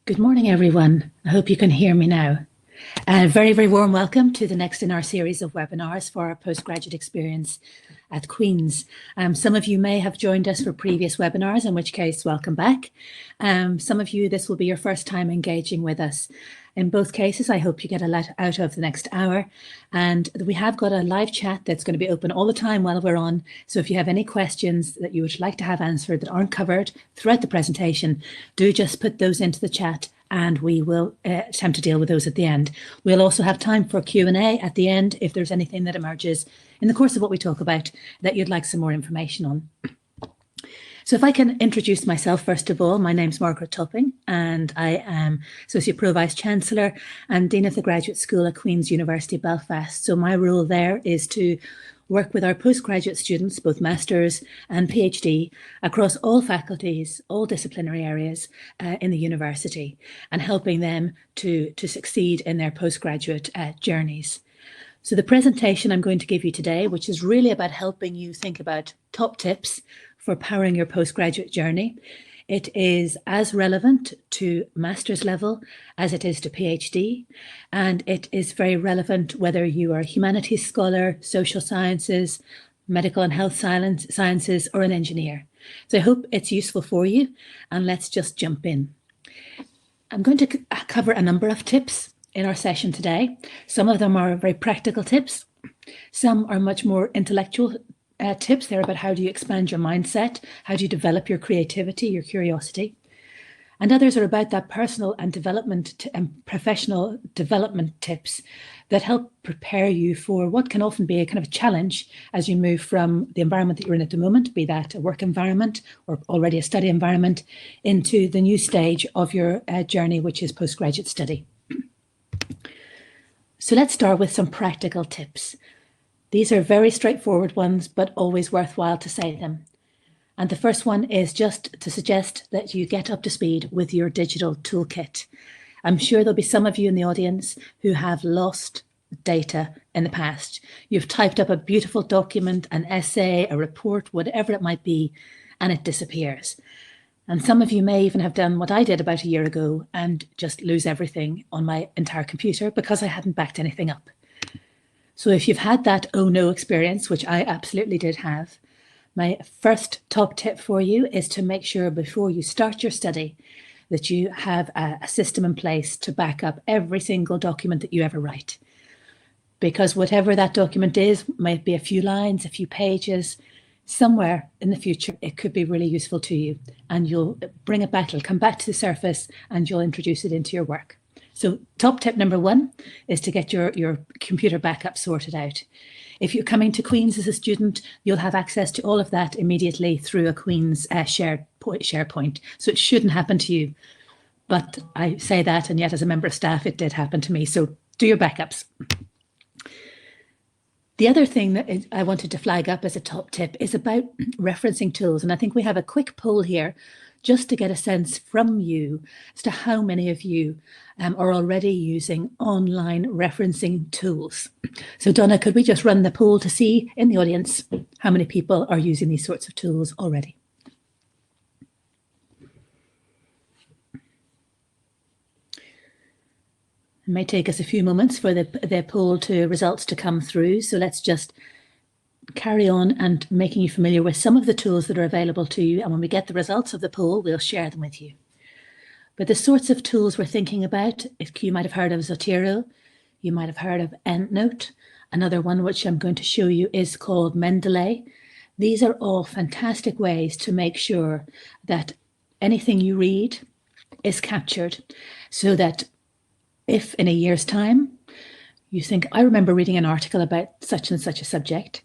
Good morning, everyone. I hope you can hear me now. A very, very warm welcome to the next in our series of webinars for our postgraduate experience at Queen's. Some of you may have joined us for previous webinars, in which case, welcome back. Some of you, this will be your first time engaging with us. In both cases, I hope you get a lot out of the next hour. And we have got a live chat that's going to be open all the time while we're on. So if you have any questions that you would like to have answered that aren't covered throughout the presentation, do just put those into the chat and we will attempt to deal with those at the end. We'll also have time for Q&A at the end if there's anything that emerges in the course of what we talk about that you'd like some more information on. So if I can introduce myself, first of all, my name's Margaret Topping and I am Associate Pro Vice Chancellor and Dean of the Graduate School at Queen's University Belfast. So my role there is to work with our postgraduate students, both Masters and PhD, across all faculties, all disciplinary areas in the university, and helping them to succeed in their postgraduate journeys. So the presentation I'm going to give you today, which is really about helping you think about top tips for powering your postgraduate journey. It is as relevant to master's level as it is to PhD, and it is very relevant whether you are a humanities scholar, social sciences, medical and health sciences, or an engineer. So I hope it's useful for you, and let's just jump in. I'm going to cover a number of tips in our session today. Some of them are very practical tips. Some are much more intellectual tips. They're about how do you expand your mindset, how do you develop your creativity, your curiosity. And others are about that personal and development and professional development tips that help prepare you for what can often be a kind of a challenge as you move from the environment that you're in at the moment, be that a work environment or already a study environment, into the new stage of your journey, which is postgraduate study. So let's start with some practical tips. These are very straightforward ones, but always worthwhile to say them. And the first one is just to suggest that you get up to speed with your digital toolkit. I'm sure there'll be some of you in the audience who have lost data in the past. You've typed up a beautiful document, an essay, a report, whatever it might be, and it disappears. And some of you may even have done what I did about a year ago and just lose everything on my entire computer because I hadn't backed anything up. So if you've had that oh no experience, which I absolutely did have, my first top tip for you is to make sure before you start your study that you have a system in place to back up every single document that you ever write. Because whatever that document is, might be a few lines, a few pages, somewhere in the future, it could be really useful to you and you'll bring it back, it'll come back to the surface and you'll introduce it into your work. So top tip number one is to get your computer backup sorted out. If you're coming to Queen's as a student, you'll have access to all of that immediately through a Queen's SharePoint. So it shouldn't happen to you. But I say that, and yet as a member of staff, it did happen to me. So do your backups. The other thing that I wanted to flag up as a top tip is about referencing tools. And I think we have a quick poll here just to get a sense from you as to how many of you are already using online referencing tools. So Donna, could we just run the poll to see in the audience how many people are using these sorts of tools already? It may take us a few moments for the poll results to come through. So let's just carry on and making you familiar with some of the tools that are available to you. And when we get the results of the poll, we'll share them with you. But the sorts of tools we're thinking about, if you might have heard of Zotero, you might have heard of EndNote. Another one which I'm going to show you is called Mendeley. These are all fantastic ways to make sure that anything you read is captured so that if in a year's time you think, I remember reading an article about such and such a subject,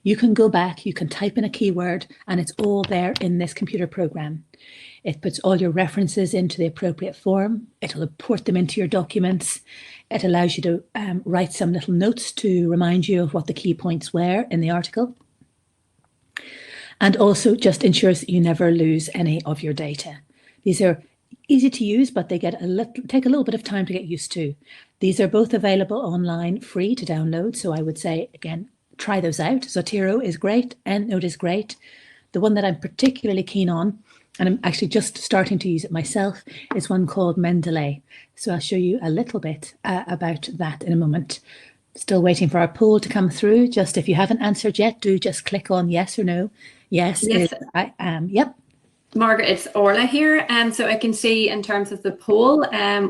you can go back, you can type in a keyword, and it's all there in this computer program. It puts all your references into the appropriate form. It'll import them into your documents. It allows you to write some little notes to remind you of what the key points were in the article. And also just ensures that you never lose any of your data. These are easy to use, but they take a little bit of time to get used to. These are both available online, free to download. So I would say, again, try those out. Zotero is great, EndNote is great. The one that I'm particularly keen on and I'm actually just starting to use it myself, is one called Mendeley. So I'll show you a little bit about that in a moment. Still waiting for our poll to come through. Just if you haven't answered yet, do just click on yes or no. Yes, Yes. I am. Yep. Margaret, it's Orla here. So I can see in terms of the poll,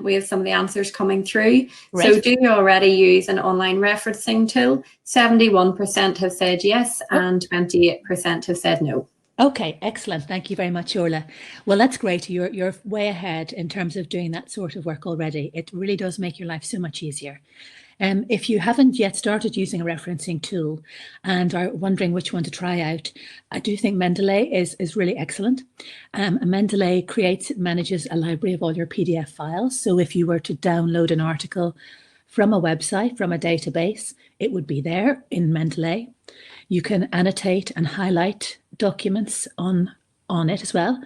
we have some of the answers coming through. Right. So do you already use an online referencing tool? 71% have said yes, and 28% have said no. Okay, excellent. Thank you very much, Orla. Well, that's great. You're way ahead in terms of doing that sort of work already. It really does make your life so much easier. If you haven't yet started using a referencing tool and are wondering which one to try out, I do think Mendeley is really excellent. Mendeley manages a library of all your PDF files. So if you were to download an article from a website, from a database, it would be there in Mendeley. You can annotate and highlight documents on it as well.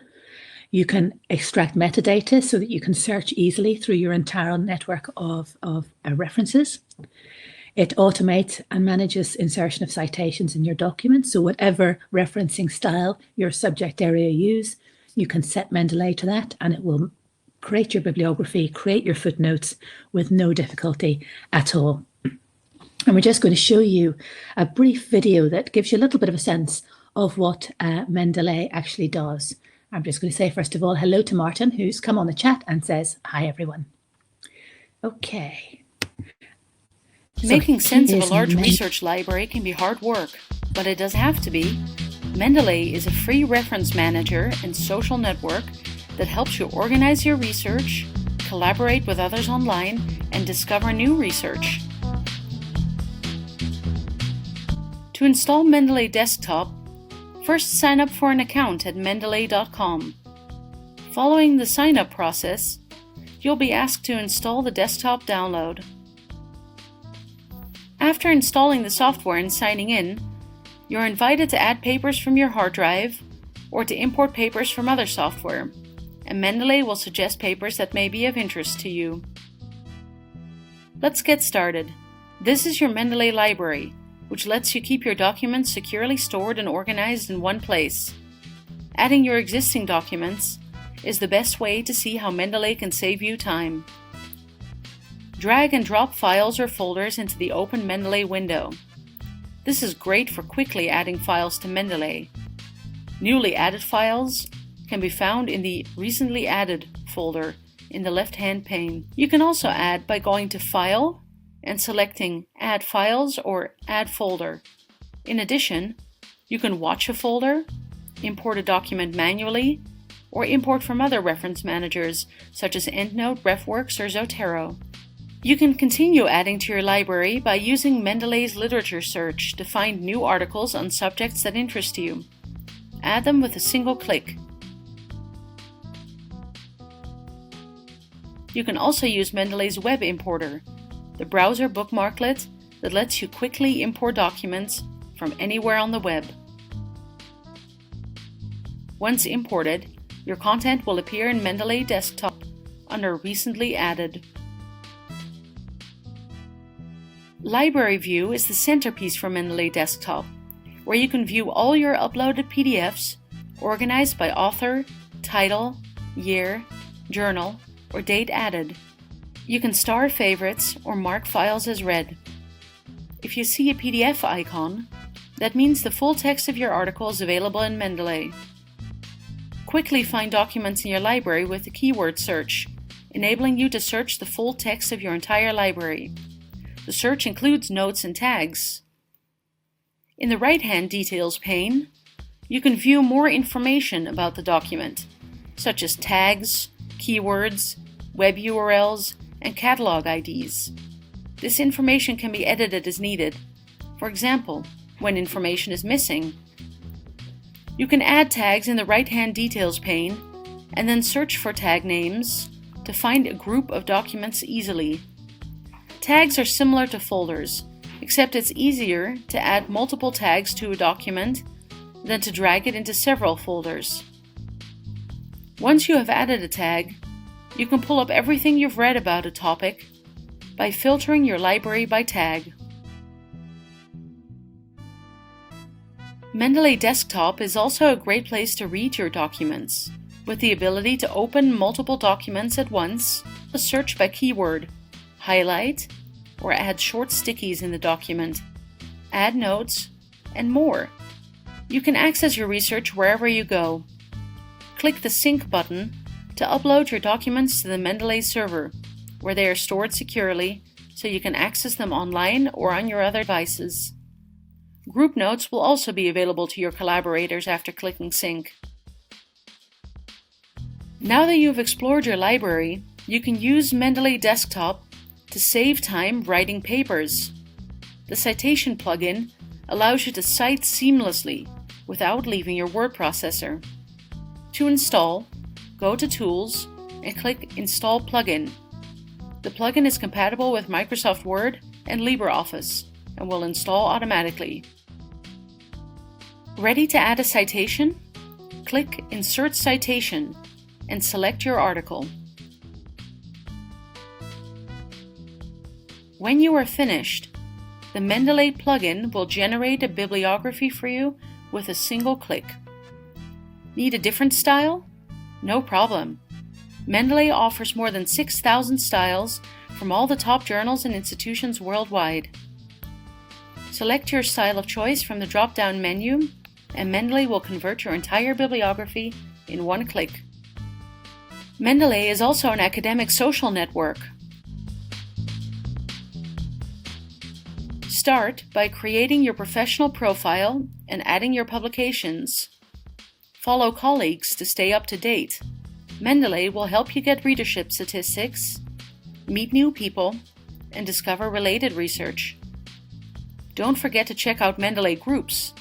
You can extract metadata so that you can search easily through your entire network of references. It automates and manages insertion of citations in your documents. So whatever referencing style your subject area use, you can set Mendeley to that and it will create your bibliography, create your footnotes with no difficulty at all. And we're just going to show you a brief video that gives you a little bit of a sense of what Mendeley actually does. I'm just going to say, first of all, hello to Martin, who's come on the chat and says, hi, everyone. Okay. Making sense of a large research library can be hard work, but it does have to be. Mendeley is a free reference manager and social network that helps you organize your research, collaborate with others online, and discover new research. To install Mendeley Desktop, first sign up for an account at mendeley.com. Following the sign-up process, you'll be asked to install the desktop download. After installing the software and signing in, you're invited to add papers from your hard drive or to import papers from other software, and Mendeley will suggest papers that may be of interest to you. Let's get started. This is your Mendeley library, which lets you keep your documents securely stored and organized in one place. Adding your existing documents is the best way to see how Mendeley can save you time. Drag and drop files or folders into the open Mendeley window. This is great for quickly adding files to Mendeley. Newly added files can be found in the Recently Added folder in the left-hand pane. You can also add by going to File and selecting Add Files or Add Folder. In addition, you can watch a folder, import a document manually, or import from other reference managers such as EndNote, RefWorks, or Zotero. You can continue adding to your library by using Mendeley's literature search to find new articles on subjects that interest you. Add them with a single click. You can also use Mendeley's web importer, the browser bookmarklet that lets you quickly import documents from anywhere on the web. Once imported, your content will appear in Mendeley Desktop under Recently Added. Library View is the centerpiece for Mendeley Desktop, where you can view all your uploaded PDFs organized by author, title, year, journal, or date added. You can star favorites or mark files as read. If you see a PDF icon, that means the full text of your article is available in Mendeley. Quickly find documents in your library with the keyword search, enabling you to search the full text of your entire library. The search includes notes and tags. In the right-hand Details pane, you can view more information about the document, such as tags, keywords, web URLs, and catalog IDs. This information can be edited as needed. For example, when information is missing. You can add tags in the right-hand Details pane and then search for tag names to find a group of documents easily. Tags are similar to folders, except it's easier to add multiple tags to a document than to drag it into several folders. Once you have added a tag, you can pull up everything you've read about a topic by filtering your library by tag. Mendeley Desktop is also a great place to read your documents. with the ability to open multiple documents at once, search by keyword, highlight, or add short stickies in the document, add notes, and more. You can access your research wherever you go. Click the Sync button to upload your documents to the Mendeley server, where they are stored securely so you can access them online or on your other devices. Group notes will also be available to your collaborators after clicking Sync. Now that you've explored your library, you can use Mendeley Desktop to save time writing papers. The citation plugin allows you to cite seamlessly without leaving your word processor. To install, go to Tools and click Install Plugin. The plugin is compatible with Microsoft Word and LibreOffice and will install automatically. Ready to add a citation? Click Insert Citation and select your article. When you are finished, the Mendeley plugin will generate a bibliography for you with a single click. Need a different style? No problem. Mendeley offers more than 6,000 styles from all the top journals and institutions worldwide. Select your style of choice from the drop-down menu, and Mendeley will convert your entire bibliography in one click. Mendeley is also an academic social network. Start by creating your professional profile and adding your publications. Follow colleagues to stay up to date. Mendeley will help you get readership statistics, meet new people, and discover related research. Don't forget to check out Mendeley groups.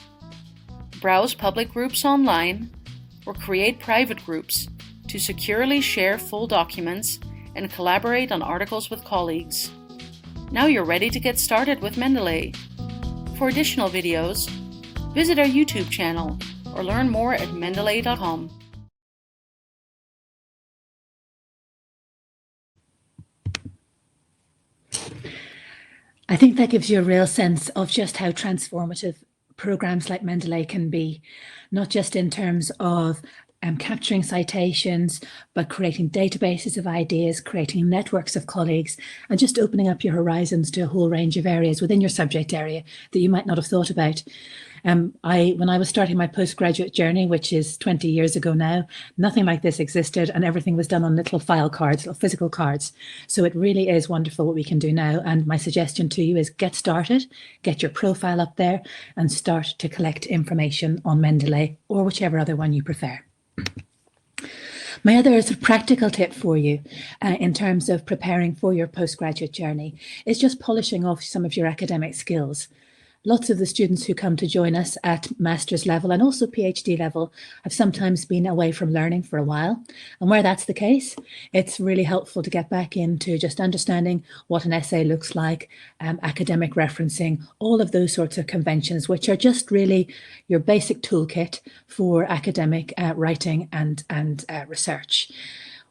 Browse public groups online or create private groups to securely share full documents and collaborate on articles with colleagues. Now you're ready to get started with Mendeley. For additional videos, visit our YouTube channel or learn more at mendeley.com. I think that gives you a real sense of just how transformative programs like Mendeley can be, not just in terms of capturing citations, but creating databases of ideas, creating networks of colleagues, and just opening up your horizons to a whole range of areas within your subject area that you might not have thought about. When I was starting my postgraduate journey, which is 20 years ago now, nothing like this existed, and everything was done on little file cards, little physical cards. So it really is wonderful what we can do now. And my suggestion to you is get started, get your profile up there, and start to collect information on Mendeley or whichever other one you prefer. My other sort of practical tip for you in terms of preparing for your postgraduate journey is just polishing off some of your academic skills. Lots of the students who come to join us at master's level and also PhD level have sometimes been away from learning for a while. And where that's the case, it's really helpful to get back into just understanding what an essay looks like, academic referencing, all of those sorts of conventions, which are just really your basic toolkit for academic writing and research.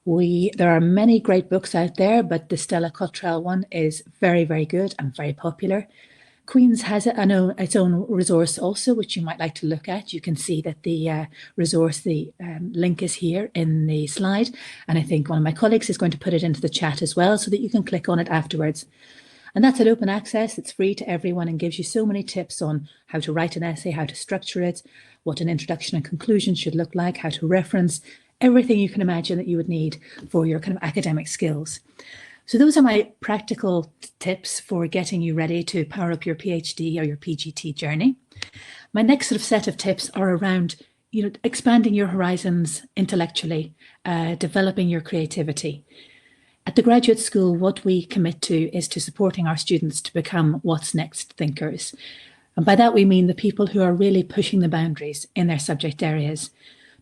There are many great books out there, but the Stella Cottrell one is very, very good and very popular. Queen's has its own resource also, which you might like to look at. You can see that the resource, the link is here in the slide. And I think one of my colleagues is going to put it into the chat as well so that you can click on it afterwards. And that's at open access. It's free to everyone and gives you so many tips on how to write an essay, how to structure it, what an introduction and conclusion should look like, how to reference, everything you can imagine that you would need for your kind of academic skills. So those are my practical tips for getting you ready to power up your PhD or your PGT journey. My next sort of set of tips are around, expanding your horizons intellectually, developing your creativity. At the graduate school, what we commit to is to supporting our students to become what's next thinkers. And by that, we mean the people who are really pushing the boundaries in their subject areas,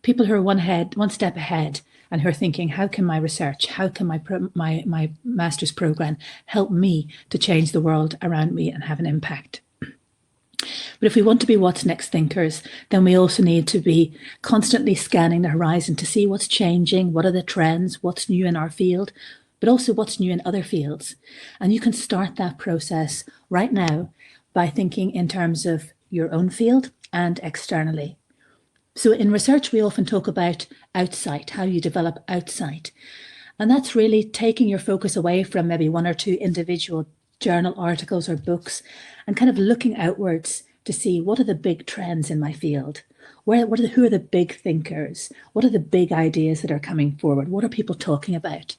people who are one step ahead, and who are thinking, how can my research, how can my master's program help me to change the world around me and have an impact? But if we want to be what's next thinkers, then we also need to be constantly scanning the horizon to see what's changing, what are the trends, what's new in our field, but also what's new in other fields. And you can start that process right now by thinking in terms of your own field and externally. So in research, we often talk about outsight, how you develop outsight. And that's really taking your focus away from maybe one or two individual journal articles or books and kind of looking outwards to see what are the big trends in my field? Who are the big thinkers? What are the big ideas that are coming forward? What are people talking about?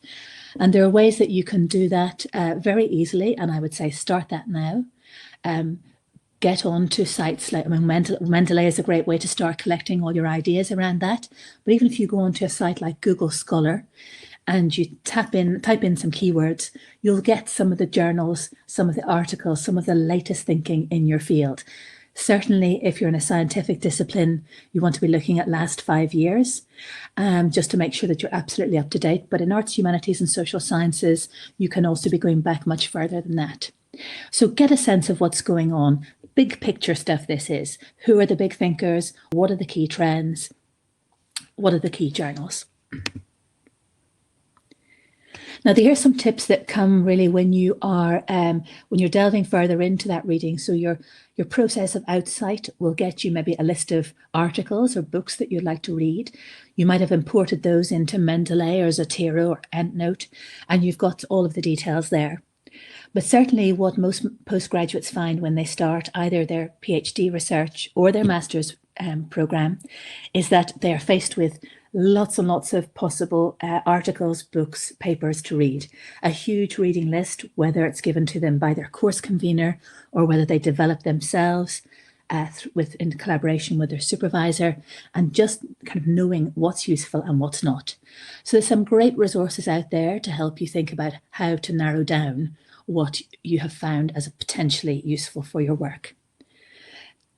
And there are ways that you can do that very easily. And I would say start that now. Get on to sites like, Mendeley is a great way to start collecting all your ideas around that. But even if you go onto a site like Google Scholar and you type in some keywords, you'll get some of the journals, some of the articles, some of the latest thinking in your field. Certainly, if you're in a scientific discipline, you want to be looking at last 5 years, just to make sure that you're absolutely up to date. But in arts, humanities and social sciences, you can also be going back much further than that. So get a sense of what's going on. Big picture stuff this is. Who are the big thinkers? What are the key trends? What are the key journals? Now, there are some tips that come really when you are when you're delving further into that reading. So your process of outsight will get you maybe a list of articles or books that you'd like to read. You might have imported those into Mendeley or Zotero or EndNote, and you've got all of the details there. But certainly what most postgraduates find when they start either their PhD research or their master's program is that they are faced with lots and lots of possible articles, books, papers to read. A huge reading list, whether it's given to them by their course convener or whether they develop themselves in collaboration with their supervisor, and just kind of knowing what's useful and what's not. So there's some great resources out there to help you think about how to narrow down what you have found as potentially useful for your work.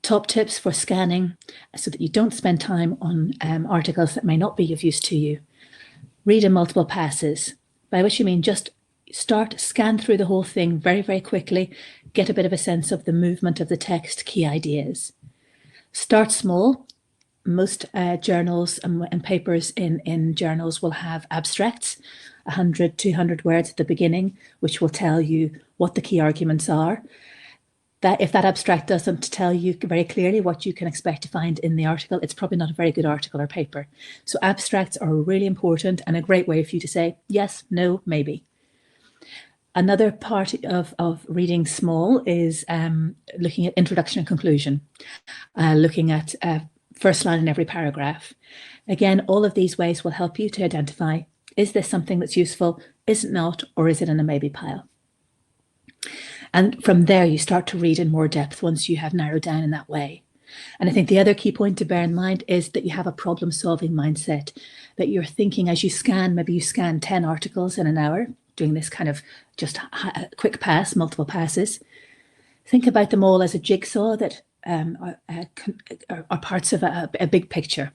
Top tips for scanning so that you don't spend time on articles that may not be of use to you. Read in multiple passes, by which you mean just scan through the whole thing very, very quickly, get a bit of a sense of the movement of the text, key ideas. Start small. Most journals and papers in journals will have abstracts, 100, 200 words at the beginning, which will tell you what the key arguments are. That if that abstract doesn't tell you very clearly what you can expect to find in the article, it's probably not a very good article or paper. So abstracts are really important and a great way for you to say yes, no, maybe. Another part of reading small is looking at introduction and conclusion, looking at first line in every paragraph. Again, all of these ways will help you to identify, is this something that's useful, is it not, or is it in a maybe pile? And from there, you start to read in more depth once you have narrowed down in that way. And I think the other key point to bear in mind is that you have a problem-solving mindset, that you're thinking as you scan, maybe you scan 10 articles in an hour, doing this kind of just a quick pass, multiple passes. Think about them all as a jigsaw that are parts of a big picture.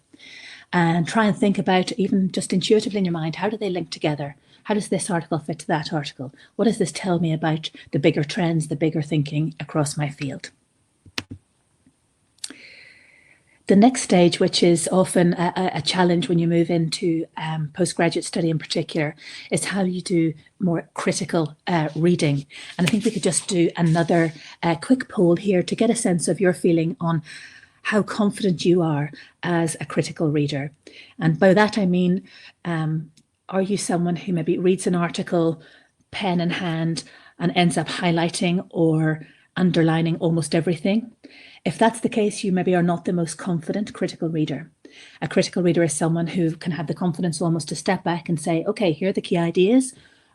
And try and think about, even just intuitively in your mind, how do they link together? How does this article fit to that article? What does this tell me about the bigger trends, the bigger thinking across my field? The next stage, which is often a challenge when you move into postgraduate study in particular, is how you do more critical reading. And I think we could just do another quick poll here to get a sense of your feeling on how confident you are as a critical reader. And by that I mean, are you someone who maybe reads an article pen in hand and ends up highlighting or underlining almost everything? If that's the case, you maybe are not the most confident critical reader. A critical reader is someone who can have the confidence almost to step back and say, okay, here are the key ideas.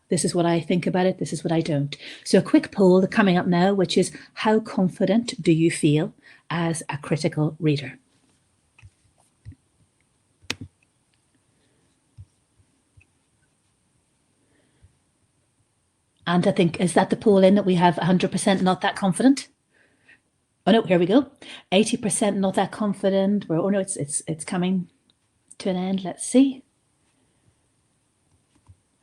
This is what I think about it. This is what I don't. So a quick poll coming up now, which is, how confident do you feel as a critical reader? And I think, is that the poll in that we have 100% not that confident? Oh no, here we go. 80% not that confident. Oh no, it's coming to an end. Let's see.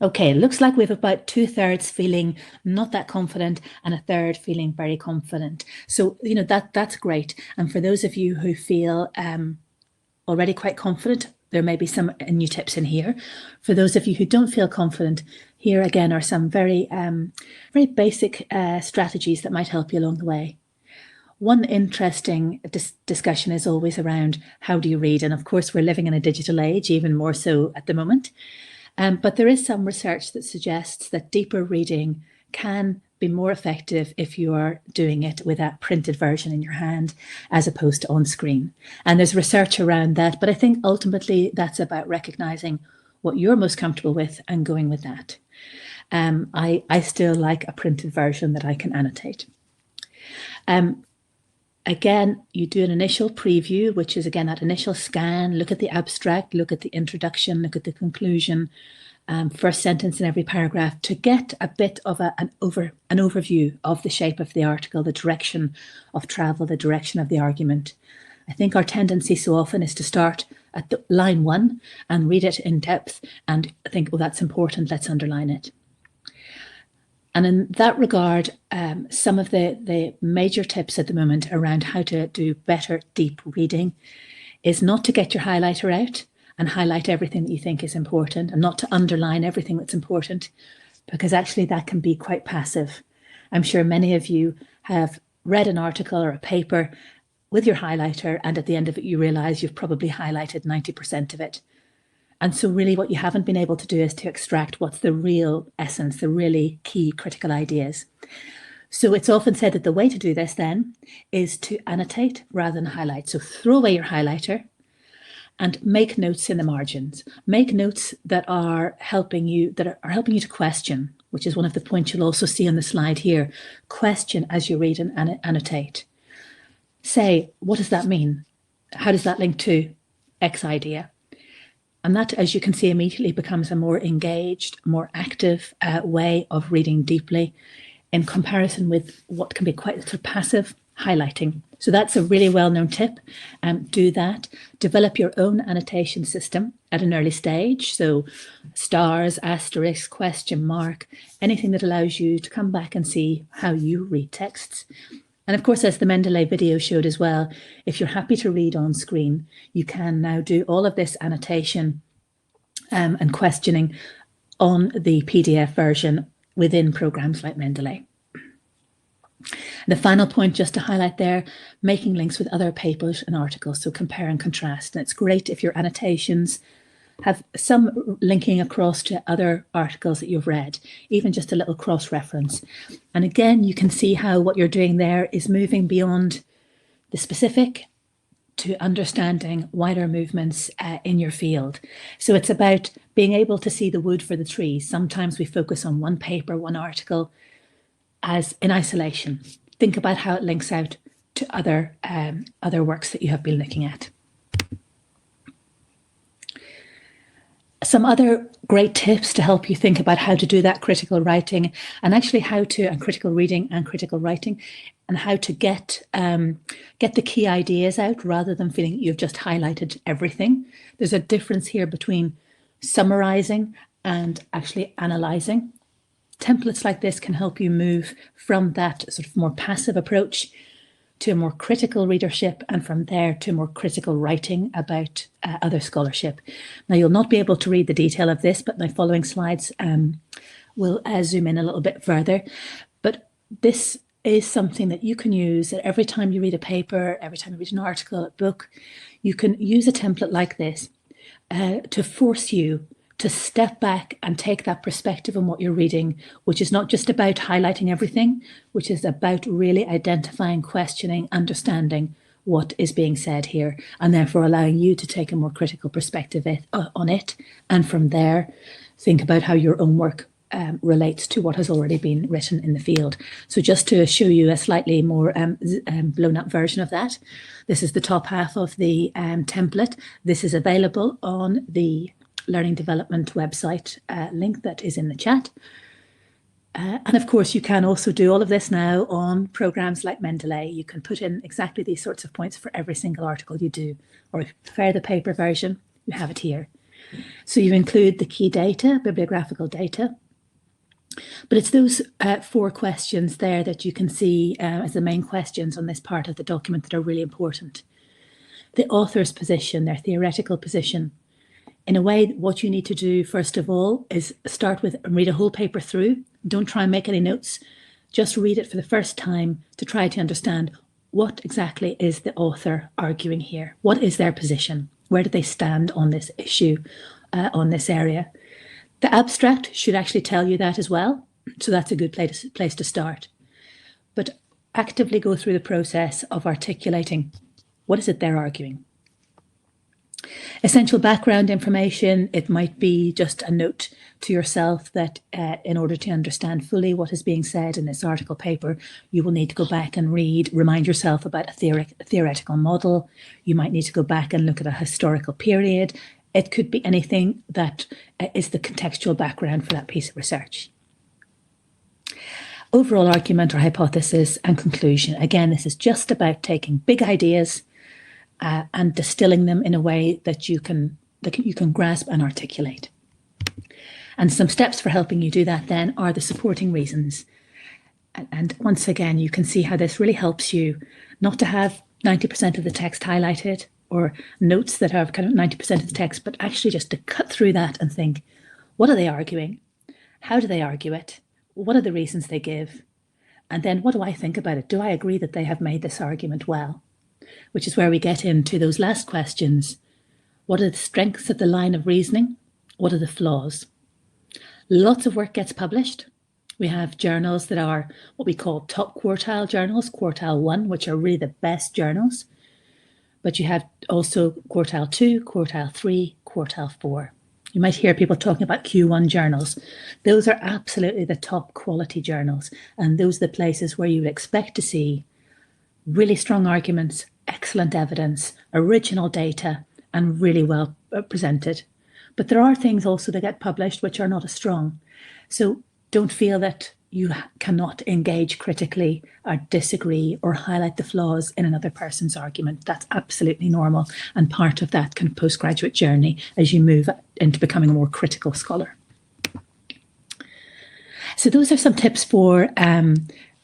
Okay, looks like we have about 2/3 feeling not that confident and 1/3 feeling very confident. So, you know, that's great. And for those of you who feel already quite confident, there may be some new tips in here. For those of you who don't feel confident, here again are some very basic strategies that might help you along the way. One interesting discussion is always around how do you read? And of course, we're living in a digital age, even more so at the moment. But there is some research that suggests that deeper reading can be more effective if you are doing it with a printed version in your hand as opposed to on screen. And there's research around that, but I think ultimately that's about recognizing what you're most comfortable with and going with that. I still like a printed version that I can annotate. Again, you do an initial preview, which is again that initial scan, look at the abstract, look at the introduction, look at the conclusion, first sentence in every paragraph to get a bit of an overview of the shape of the article, the direction of travel, the direction of the argument. I think our tendency so often is to start at the line 1 and read it in depth and think, oh, that's important, let's underline it. And in that regard, some of the major tips at the moment around how to do better deep reading is not to get your highlighter out and highlight everything that you think is important, and not to underline everything that's important, because actually that can be quite passive. I'm sure many of you have read an article or a paper with your highlighter, and at the end of it, you realize you've probably highlighted 90% of it. And so really what you haven't been able to do is to extract what's the real essence, the really key critical ideas. So it's often said that the way to do this then is to annotate rather than highlight. So throw away your highlighter and make notes in the margins. Make notes that are helping you to question, which is one of the points you'll also see on the slide here. Question as you read and annotate. Say, what does that mean? How does that link to X idea? And that, as you can see, immediately becomes a more engaged, more active way of reading deeply in comparison with what can be quite sort of passive highlighting. So that's a really well-known tip. Do that. Develop your own annotation system at an early stage. So stars, asterisks, question mark, anything that allows you to come back and see how you read texts. And of course, as the Mendeley video showed as well, if you're happy to read on screen, you can now do all of this annotation and questioning on the PDF version within programs like Mendeley. The final point just to highlight there, making links with other papers and articles, so compare and contrast. And it's great if your annotations have some linking across to other articles that you've read, even just a little cross-reference. And again, you can see how what you're doing there is moving beyond the specific to understanding wider movements in your field. So it's about being able to see the wood for the trees. Sometimes we focus on one paper, one article as in isolation. Think about how it links out to other works that you have been looking at. Some other great tips to help you think about how to do that critical writing and actually critical reading and critical writing, and how to get the key ideas out rather than feeling you've just highlighted everything. There's a difference here between summarizing and actually analyzing. Templates like this can help you move from that sort of more passive approach to a more critical readership, and from there to more critical writing about other scholarship. Now, you'll not be able to read the detail of this, but my following slides will zoom in a little bit further. But this is something that you can use at every time you read a paper, every time you read an article, a book. You can use a template like this to force you to step back and take that perspective on what you're reading, which is not just about highlighting everything, which is about really identifying, questioning, understanding what is being said here, and therefore allowing you to take a more critical perspective on it. And from there, think about how your own work relates to what has already been written in the field. So just to show you a slightly more blown up version of that, this is the top half of the template. This is available on the Learning Development website link that is in the chat. And of course, you can also do all of this now on programs like Mendeley. You can put in exactly these sorts of points for every single article you do, or if you prefer the paper version, you have it here. So you include the key data, bibliographical data, but it's those 4 questions there that you can see as the main questions on this part of the document that are really important. The author's position, their theoretical position. In a way, what you need to do, first of all, is start with and read a whole paper through. Don't try and make any notes. Just read it for the first time to try to understand what exactly is the author arguing here? What is their position? Where do they stand on this issue, on this area? The abstract should actually tell you that as well. So that's a good place to start. But actively go through the process of articulating what is it they're arguing. Essential background information, it might be just a note to yourself that in order to understand fully what is being said in this article paper, you will need to go back and remind yourself about a theoretical model. You might need to go back and look at a historical period. It could be anything that is the contextual background for that piece of research. Overall argument or hypothesis and conclusion. Again, this is just about taking big ideas and distilling them in a way that you can grasp and articulate. And some steps for helping you do that then are the supporting reasons. And once again, you can see how this really helps you not to have 90% of the text highlighted or notes that have kind of 90% of the text, but actually just to cut through that and think, what are they arguing? How do they argue it? What are the reasons they give? And then what do I think about it? Do I agree that they have made this argument well? Which is where we get into those last questions. What are the strengths of the line of reasoning? What are the flaws? Lots of work gets published. We have journals that are what we call top quartile journals, quartile 1, which are really the best journals. But you have also quartile 2, quartile 3, quartile 4. You might hear people talking about Q1 journals. Those are absolutely the top quality journals. And those are the places where you would expect to see really strong arguments, excellent evidence, original data, and really well presented. But there are things also that get published which are not as strong. So don't feel that you cannot engage critically or disagree or highlight the flaws in another person's argument. That's absolutely normal and part of that kind of postgraduate journey as you move into becoming a more critical scholar. So those are some tips for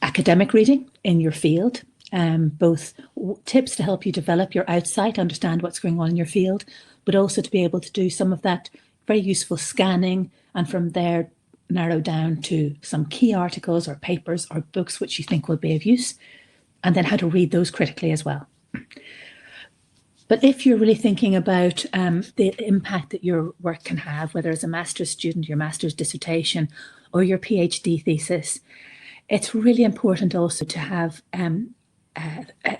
academic reading in your field. Both tips to help you develop your outsight, understand what's going on in your field, but also to be able to do some of that very useful scanning and from there narrow down to some key articles or papers or books which you think will be of use, and then how to read those critically as well. But if you're really thinking about the impact that your work can have, whether as a master's student, your master's dissertation, or your PhD thesis, it's really important also to have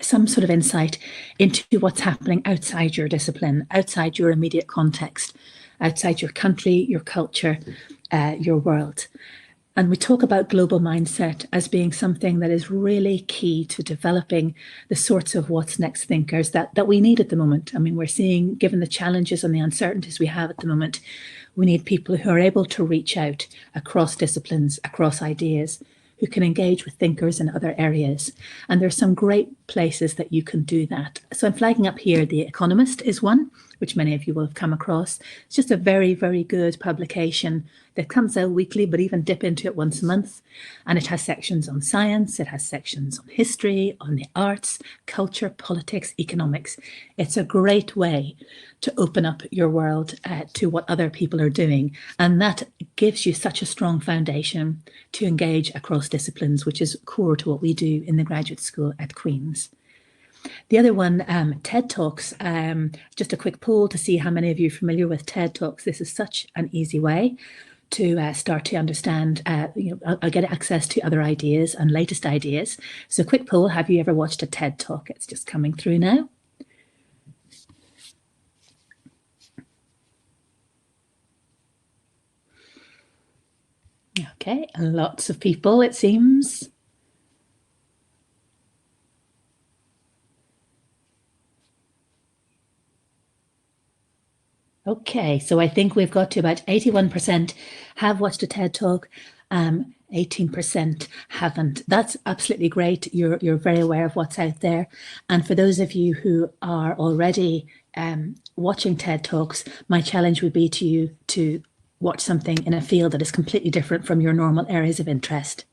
some sort of insight into what's happening outside your discipline, outside your immediate context, outside your country, your culture, your world. And we talk about global mindset as being something that is really key to developing the sorts of what's next thinkers that we need at the moment. I mean, we're seeing, given the challenges and the uncertainties we have at the moment, we need people who are able to reach out across disciplines, across ideas, who can engage with thinkers in other areas. And there's some great places that you can do that. So I'm flagging up here, The Economist is one, which many of you will have come across. It's just a very, very good publication that comes out weekly, but even dip into it once a month. And it has sections on science, it has sections on history, on the arts, culture, politics, economics. It's a great way to open up your world to what other people are doing. And that gives you such a strong foundation to engage across disciplines, which is core to what we do in the graduate school at Queen's. The other one, TED Talks, just a quick poll to see how many of you are familiar with TED Talks. This is such an easy way to start to understand, get access to other ideas and latest ideas. So quick poll, have you ever watched a TED Talk? It's just coming through now. Okay, lots of people, it seems. Okay, so I think we've got to about 81% have watched a TED Talk, 18% haven't. That's absolutely great. You're very aware of what's out there. And for those of you who are already watching TED Talks, my challenge would be to you to watch something in a field that is completely different from your normal areas of interest.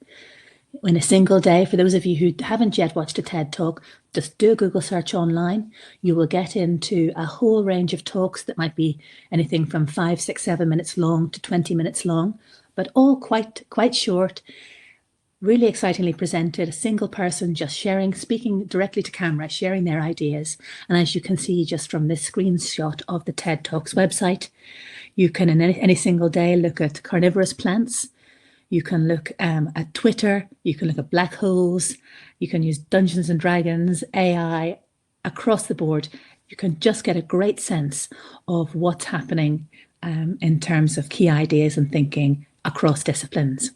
In a single day, for those of you who haven't yet watched a TED Talk, just do a Google search online. You will get into a whole range of talks that might be anything from 5, 6, 7 minutes long to 20 minutes long, but all quite short. really excitingly presented, a single person just speaking directly to camera, sharing their ideas. And as you can see just from this screenshot of the TED Talks website, you can in any single day look at carnivorous plants. You can look at Twitter, you can look at black holes, you can use Dungeons and Dragons, AI, across the board. You can just get a great sense of what's happening in terms of key ideas and thinking across disciplines.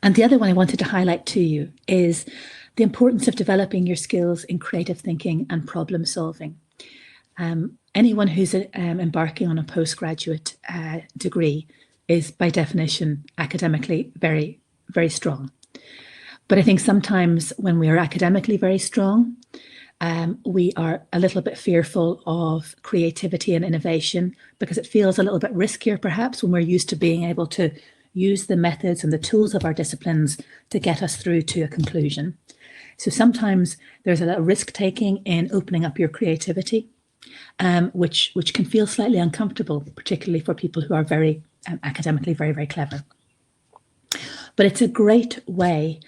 And the other one I wanted to highlight to you is the importance of developing your skills in creative thinking and problem solving. Anyone who's embarking on a postgraduate degree is by definition academically very, very strong. But I think sometimes when we are academically very strong, we are a little bit fearful of creativity and innovation because it feels a little bit riskier perhaps when we're used to being able to use the methods and the tools of our disciplines to get us through to a conclusion. So sometimes there's a little risk taking in opening up your creativity, which can feel slightly uncomfortable, particularly for people who are very academically very, very clever. But it's a great way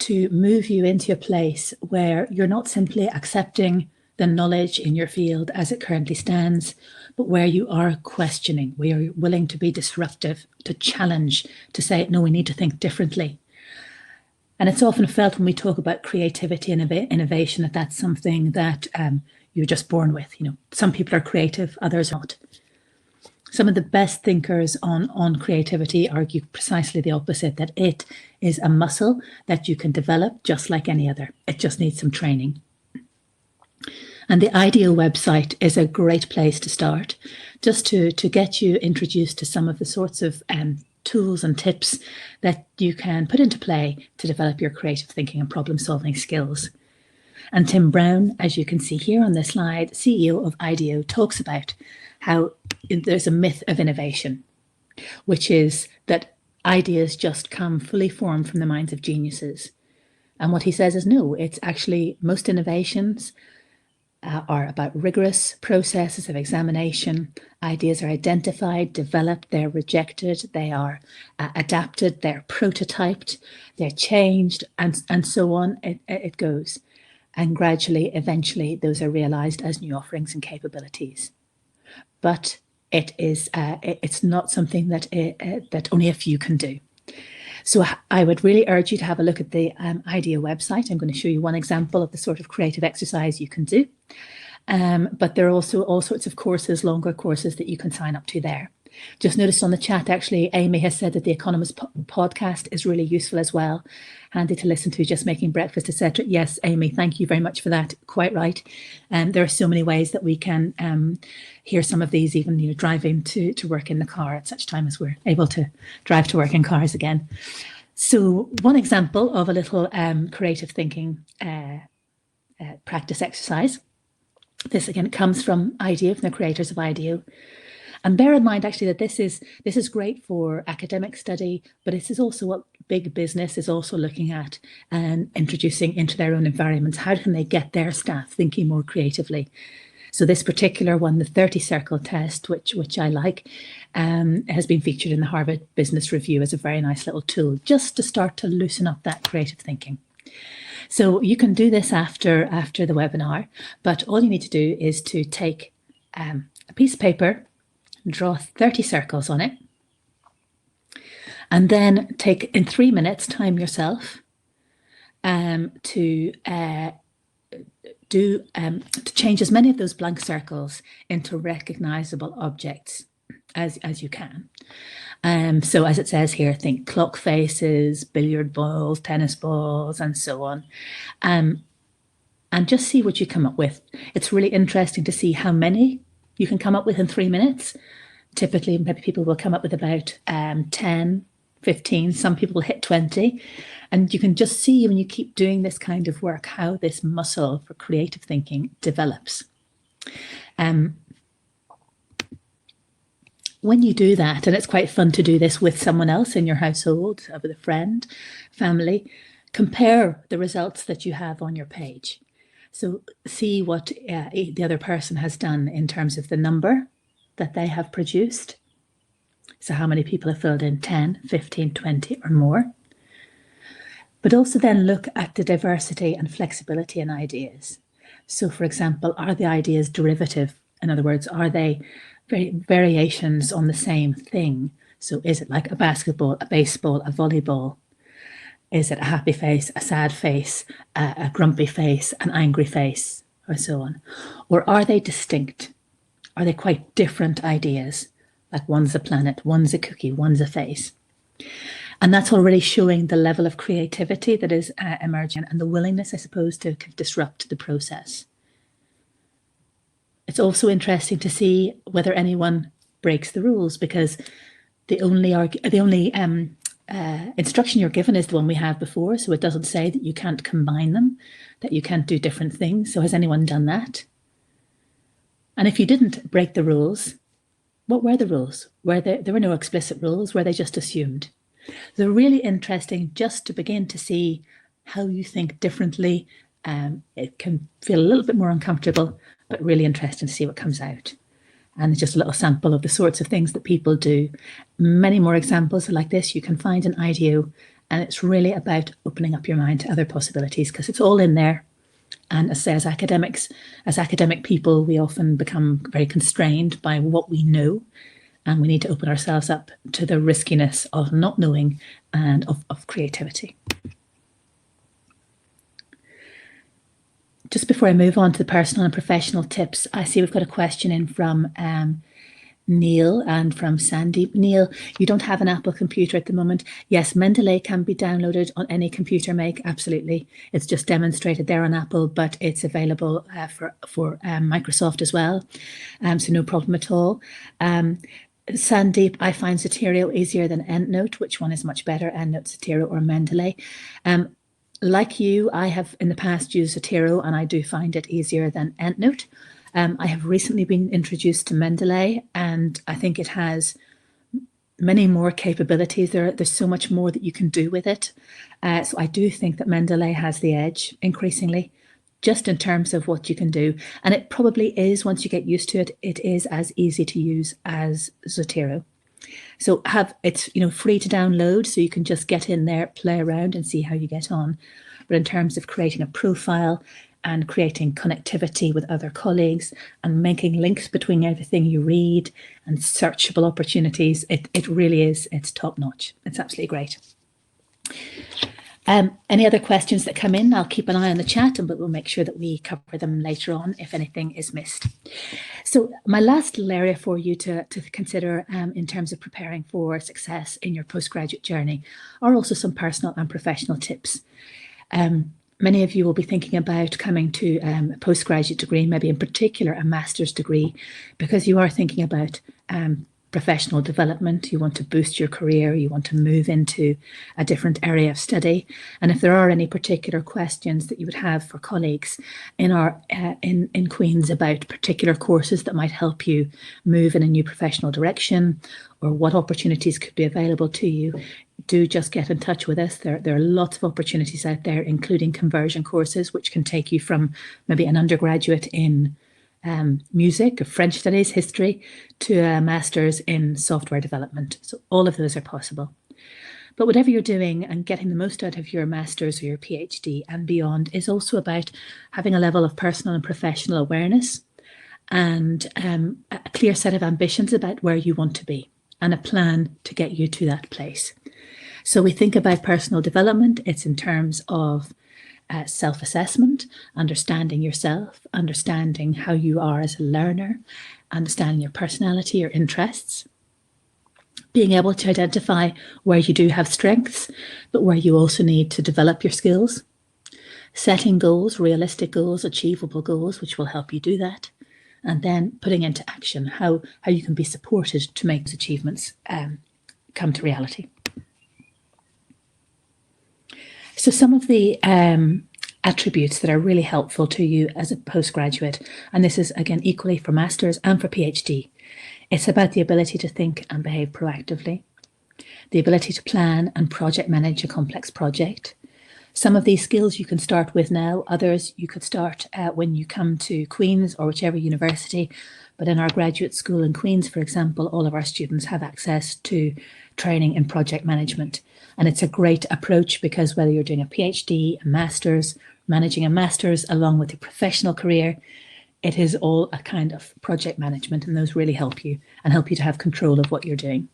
to move you into a place where you're not simply accepting the knowledge in your field as it currently stands, but where you are questioning, where you're willing to be disruptive, to challenge, to say, no, we need to think differently. And it's often felt when we talk about creativity and innovation that that's something that you're just born with. You know, some people are creative, others not. Some of the best thinkers on creativity argue precisely the opposite, that it is a muscle that you can develop just like any other. It just needs some training. And the IDEO website is a great place to start, just to get you introduced to some of the sorts of tools and tips that you can put into play to develop your creative thinking and problem solving skills. And Tim Brown, as you can see here on this slide, CEO of IDEO, talks about how there's a myth of innovation, which is that ideas just come fully formed from the minds of geniuses. And what he says is no, it's actually most innovations are about rigorous processes of examination. Ideas are identified, developed, they're rejected, they are adapted, they're prototyped, they're changed, and so on. It goes. And gradually, eventually, those are realized as new offerings and capabilities. But it's not something that only a few can do. So I would really urge you to have a look at the IDEO website. I'm going to show you one example of the sort of creative exercise you can do. But there are also all sorts of courses, longer courses that you can sign up to there. Just noticed on the chat, actually, Amy has said that the Economist podcast is really useful as well. Handy to listen to, just making breakfast, etc. Yes, Amy, thank you very much for that. Quite right. There are so many ways that we can hear some of these, even driving to work in the car at such time as we're able to drive to work in cars again. So one example of a little creative thinking practice exercise. This again comes from IDEO, from the creators of IDEO. And bear in mind, actually, that this is great for academic study, but this is also what big business is also looking at and introducing into their own environments. How can they get their staff thinking more creatively? So this particular one, the 30 circle test, which I like, has been featured in the Harvard Business Review as a very nice little tool, just to start to loosen up that creative thinking. So you can do this after the webinar, but all you need to do is to take a piece of paper, draw 30 circles on it, and then take, in 3 minutes, time yourself to change as many of those blank circles into recognizable objects as you can. So as it says here, think clock faces, billiard balls, tennis balls, and so on. And just see what you come up with. It's really interesting to see how many you can come up with in 3 minutes. Typically, maybe people will come up with about 10, 15. Some people will hit 20. And you can just see when you keep doing this kind of work, how this muscle for creative thinking develops. When you do that, and it's quite fun to do this with someone else in your household, with a friend, family, compare the results that you have on your page. So see what the other person has done in terms of the number that they have produced, So how many people have filled in 10, 15, 20 or more? But also then look at the diversity and flexibility in ideas. So for example, are the ideas derivative? In other words, are they variations on the same thing? So is it like a basketball, a baseball, a volleyball? Is it a happy face, a sad face, a grumpy face, an angry face, or so on? Or are they distinct? Are they quite different ideas? Like one's a planet, one's a cookie, one's a face. And that's already showing the level of creativity that is emerging and the willingness, I suppose, to disrupt the process. It's also interesting to see whether anyone breaks the rules, because the only instruction you're given is the one we had before. So it doesn't say that you can't combine them, that you can't do different things. So has anyone done that? And if you didn't break the rules, what were the rules? There were no explicit rules, were they just assumed? They're really interesting just to begin to see how you think differently. It can feel a little bit more uncomfortable, but really interesting to see what comes out. And it's just a little sample of the sorts of things that people do. Many more examples like this you can find in IDEO, and it's really about opening up your mind to other possibilities, because it's all in there. And as academic people, we often become very constrained by what we know, and we need to open ourselves up to the riskiness of not knowing and of creativity. Just before I move on to the personal and professional tips, I see we've got a question in from Neil and from Sandeep. Neil, you don't have an Apple computer at the moment. Yes, Mendeley can be downloaded on any computer make, absolutely. It's just demonstrated there on Apple, but it's available for Microsoft as well, so no problem at all. Sandeep, I find Zotero easier than EndNote. Which one is much better, EndNote, Zotero or Mendeley? Like you, I have in the past used Zotero, and I do find it easier than EndNote. I have recently been introduced to Mendeley, and I think it has many more capabilities. There's so much more that you can do with it. So I do think that Mendeley has the edge increasingly, just in terms of what you can do. And it probably is, once you get used to it, it is as easy to use as Zotero. So it's free to download, so you can just get in there, play around and see how you get on. But in terms of creating a profile and creating connectivity with other colleagues and making links between everything you read and searchable opportunities, it really is, it's top notch. It's absolutely great. Any other questions that come in, I'll keep an eye on the chat, but we'll make sure that we cover them later on if anything is missed. So my last little area for you to consider in terms of preparing for success in your postgraduate journey are also some personal and professional tips. Many of you will be thinking about coming to a postgraduate degree, maybe in particular a master's degree, because you are thinking about professional development. You want to boost your career, you want to move into a different area of study. And if there are any particular questions that you would have for colleagues in Queen's about particular courses that might help you move in a new professional direction, or what opportunities could be available to you, do just get in touch with us. There are lots of opportunities out there, including conversion courses, which can take you from maybe an undergraduate in music, French studies, history, to a master's in software development. So all of those are possible. But whatever you're doing and getting the most out of your master's or your PhD and beyond is also about having a level of personal and professional awareness and a clear set of ambitions about where you want to be and a plan to get you to that place. So we think about personal development, it's in terms of self-assessment, understanding yourself, understanding how you are as a learner, understanding your personality, your interests, being able to identify where you do have strengths, but where you also need to develop your skills, setting goals, realistic goals, achievable goals, which will help you do that, and then putting into action how you can be supported to make those achievements come to reality. So some of the attributes that are really helpful to you as a postgraduate, and this is again equally for masters and for PhD, it's about the ability to think and behave proactively, the ability to plan and project manage a complex project. Some of these skills you can start with now, others you could start when you come to Queen's or whichever university, But in our graduate school in Queen's, for example, all of our students have access to training in project management. And it's a great approach because whether you're doing a PhD, a master's, managing a master's along with a professional career, it is all a kind of project management, and those really help you and help you to have control of what you're doing.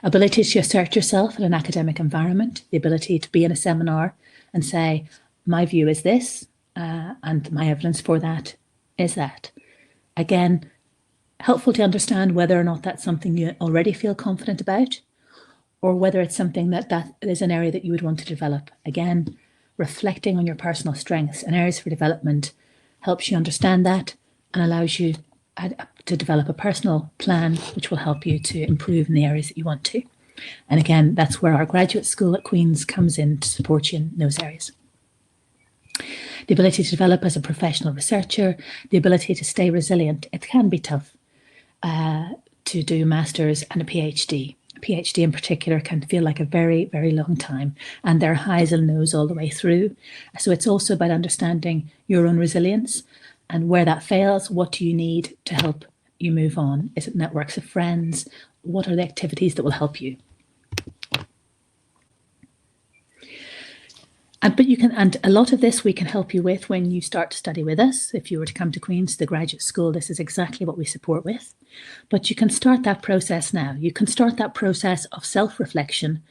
Ability to assert yourself in an academic environment, the ability to be in a seminar and say, my view is this, and my evidence for that is that. Again, helpful to understand whether or not that's something you already feel confident about, or whether it's something that is an area that you would want to develop. Again, reflecting on your personal strengths and areas for development helps you understand that and allows you to develop a personal plan which will help you to improve in the areas that you want to. And again, that's where our graduate school at Queen's comes in to support you in those areas. The ability to develop as a professional researcher, the ability to stay resilient. It can be tough to do a master's and a PhD. A PhD in particular can feel like a very, very long time, and there are highs and lows all the way through. So it's also about understanding your own resilience, and where that fails, what do you need to help you move on? Is it networks of friends? What are the activities that will help you? And a lot of this we can help you with when you start to study with us. If you were to come to Queen's, the graduate school, this is exactly what we support with. But you can start that process now. You can start that process of self-reflection,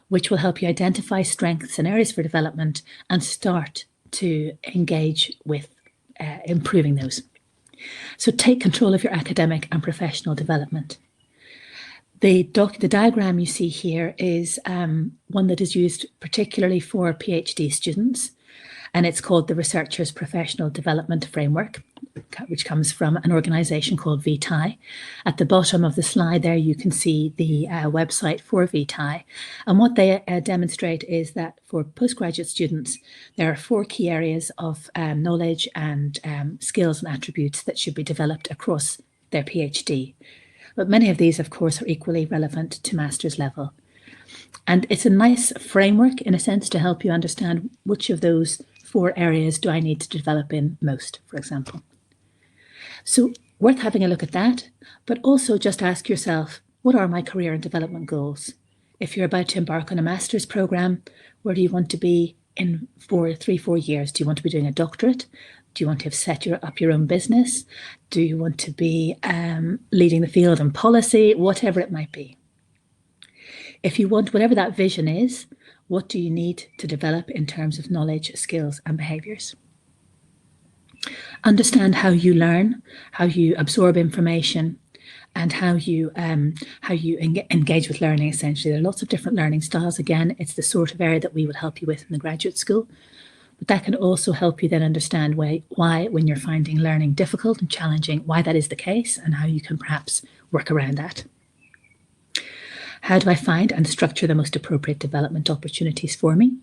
which will help you identify strengths and areas for development and start to engage with improving those. So take control of your academic and professional development. The diagram you see here is one that is used particularly for PhD students, and it's called the Researcher's Professional Development Framework, which comes from an organisation called VTI. At the bottom of the slide there, you can see the website for VTI. And what they demonstrate is that for postgraduate students, there are 4 key areas of knowledge and skills and attributes that should be developed across their PhD. But many of these, of course, are equally relevant to master's level. And it's a nice framework, in a sense, to help you understand which of those 4 areas do I need to develop in most, for example. So worth having a look at that, but also just ask yourself, what are my career and development goals? If you're about to embark on a master's programme, where do you want to be in 3-4 years? Do you want to be doing a doctorate? Do you want to have set up your own business? Do you want to be leading the field in policy? Whatever it might be. If you want, whatever that vision is, what do you need to develop in terms of knowledge, skills, and behaviours? Understand how you learn, how you absorb information, and how you engage with learning, essentially. There are lots of different learning styles. Again, it's the sort of area that we would help you with in the graduate school. But that can also help you then understand why, when you're finding learning difficult and challenging, why that is the case and how you can perhaps work around that. How do I find and structure the most appropriate development opportunities for me?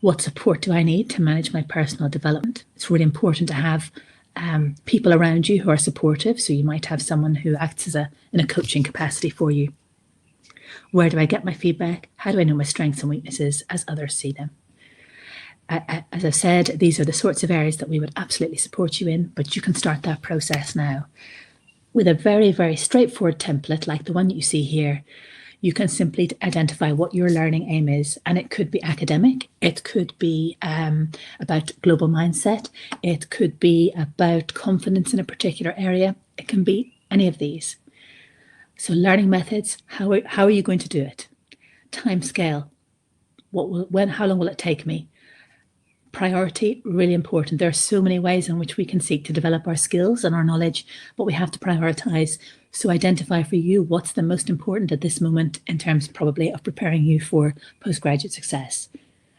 What support do I need to manage my personal development? It's really important to have people around you who are supportive. So you might have someone who acts as in a coaching capacity for you. Where do I get my feedback? How do I know my strengths and weaknesses as others see them? As I've said, these are the sorts of areas that we would absolutely support you in, but you can start that process now. With a very, very straightforward template like the one that you see here, you can simply identify what your learning aim is, and it could be academic, it could be about global mindset, it could be about confidence in a particular area, it can be any of these. So learning methods, how are you going to do it? Time scale, how long will it take me? Priority, really important. There are so many ways in which we can seek to develop our skills and our knowledge, but we have to prioritise. So identify for you what's the most important at this moment in terms probably of preparing you for postgraduate success.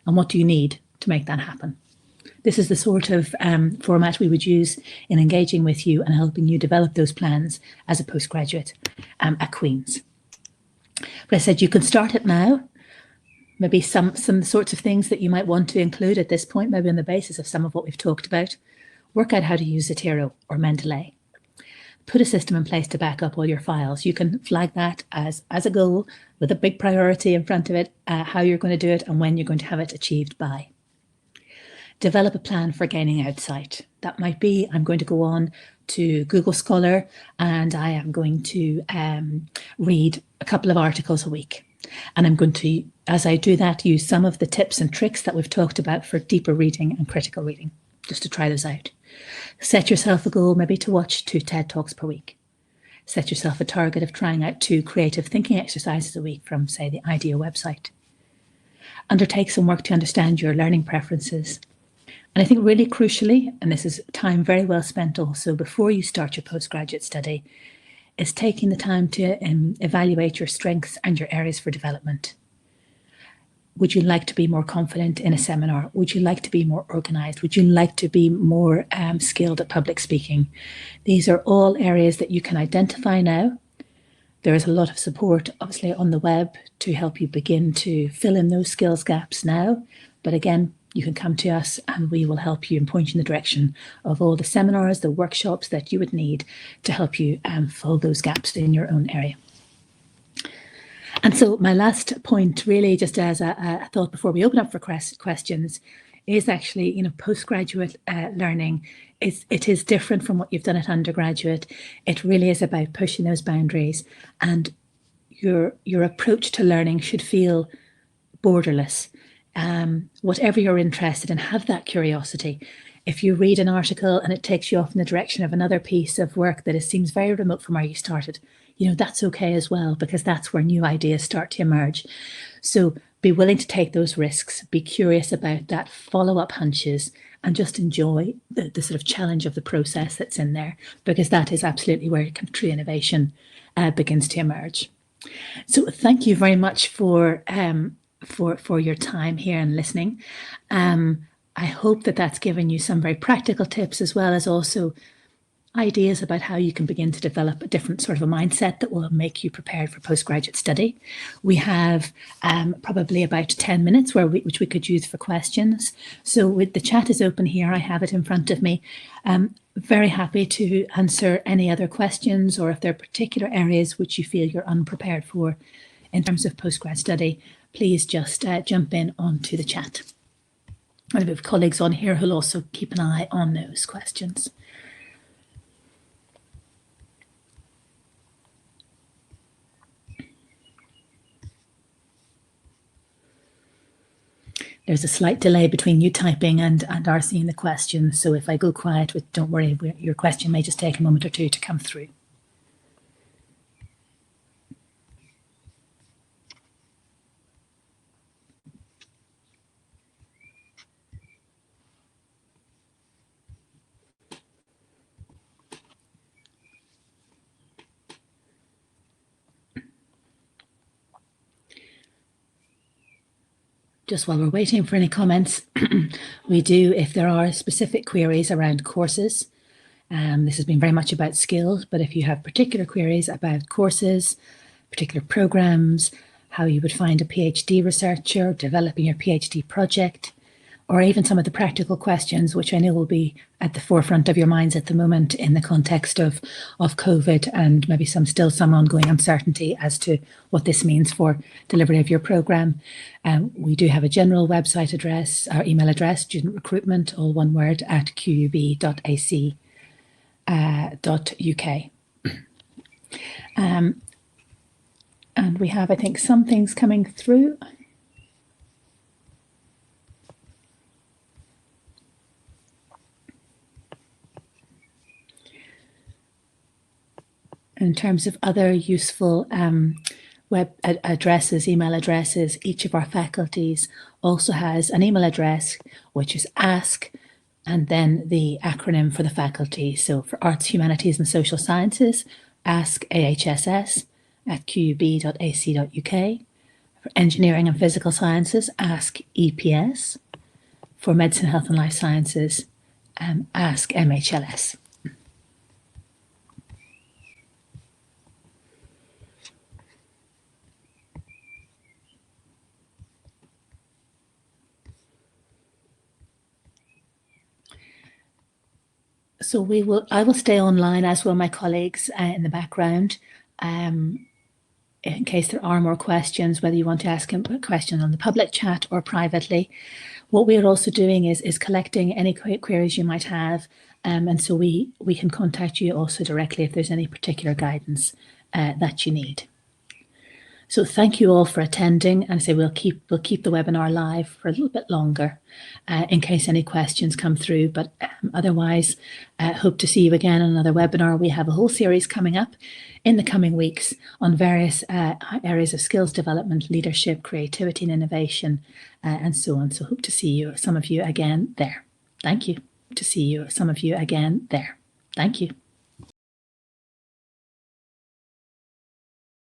And what do you need to make that happen? This is the sort of format we would use in engaging with you and helping you develop those plans as a postgraduate at Queen's. But I said you can start it now. Maybe some sorts of things that you might want to include at this point, maybe on the basis of some of what we've talked about. Work out how to use Zotero or Mendeley. Put a system in place to back up all your files. You can flag that as a goal with a big priority in front of it, how you're going to do it and when you're going to have it achieved by. develop a plan for gaining outsight. That might be, I'm going to go on to Google Scholar and I am going to read a couple of articles a week. And I'm going to, as I do that, use some of the tips and tricks that we've talked about for deeper reading and critical reading, just to try those out. Set yourself a goal maybe to watch 2 TED Talks per week. Set yourself a target of trying out 2 creative thinking exercises a week from, say, the IDEA website. Undertake some work to understand your learning preferences. And I think really crucially, and this is time very well spent also before you start your postgraduate study, is taking the time to evaluate your strengths and your areas for development. Would you like to be more confident in a seminar? Would you like to be more organised? Would you like to be more skilled at public speaking? These are all areas that you can identify now. There is a lot of support, obviously, on the web to help you begin to fill in those skills gaps now. But again, you can come to us and we will help you and point you in the direction of all the seminars, the workshops that you would need to help you fill those gaps in your own area. And so my last point, really, just as a thought before we open up for questions, is actually, postgraduate learning. It is different from what you've done at undergraduate. It really is about pushing those boundaries, and your approach to learning should feel borderless. Whatever you're interested in, have that curiosity. If you read an article and it takes you off in the direction of another piece of work that seems very remote from where you started, that's okay as well, because that's where new ideas start to emerge. So be willing to take those risks, be curious about that, follow up hunches, and just enjoy the sort of challenge of the process that's in there, because that is absolutely where true innovation begins to emerge. So thank you very much for your time here and listening. I hope that that's given you some very practical tips, as well as also ideas about how you can begin to develop a different sort of a mindset that will make you prepared for postgraduate study. We have probably about 10 minutes which we could use for questions. So with the chat is open here, I have it in front of me. Very happy to answer any other questions, or if there are particular areas which you feel you're unprepared for in terms of postgrad study, please just jump in onto the chat. And we have colleagues on here who'll also keep an eye on those questions. There's a slight delay between you typing and our seeing the questions. So if I go quiet, don't worry, your question may just take a moment or two to come through. Just while we're waiting for any comments, we do, if there are specific queries around courses, this has been very much about skills, but if you have particular queries about courses, particular programs, how you would find a PhD researcher, developing your PhD project, or even some of the practical questions, which I know will be at the forefront of your minds at the moment in the context of COVID and maybe some ongoing uncertainty as to what this means for delivery of your programme. We do have a general website address, our email address, student recruitment, all one word, at qub.ac.uk. And we have, I think, some things coming through. In terms of other useful web addresses, email addresses, each of our faculties also has an email address, which is ask, and then the acronym for the faculty. So for Arts, Humanities and Social Sciences, ask AHSS at qub.ac.uk. For Engineering and Physical Sciences, ask EPS. For Medicine, Health and Life Sciences, ask MHLS. So I will stay online, as will my colleagues in the background, in case there are more questions, whether you want to ask a question on the public chat or privately. What we are also doing is collecting any queries you might have, and so we can contact you also directly if there's any particular guidance that you need. So thank you all for attending, and I say we'll keep the webinar live for a little bit longer in case any questions come through. But otherwise, hope to see you again on another webinar. We have a whole series coming up in the coming weeks on various areas of skills development, leadership, creativity and innovation, and so on. So hope to see you, some of you again there. Thank you. To see you, some of you again there. Thank you.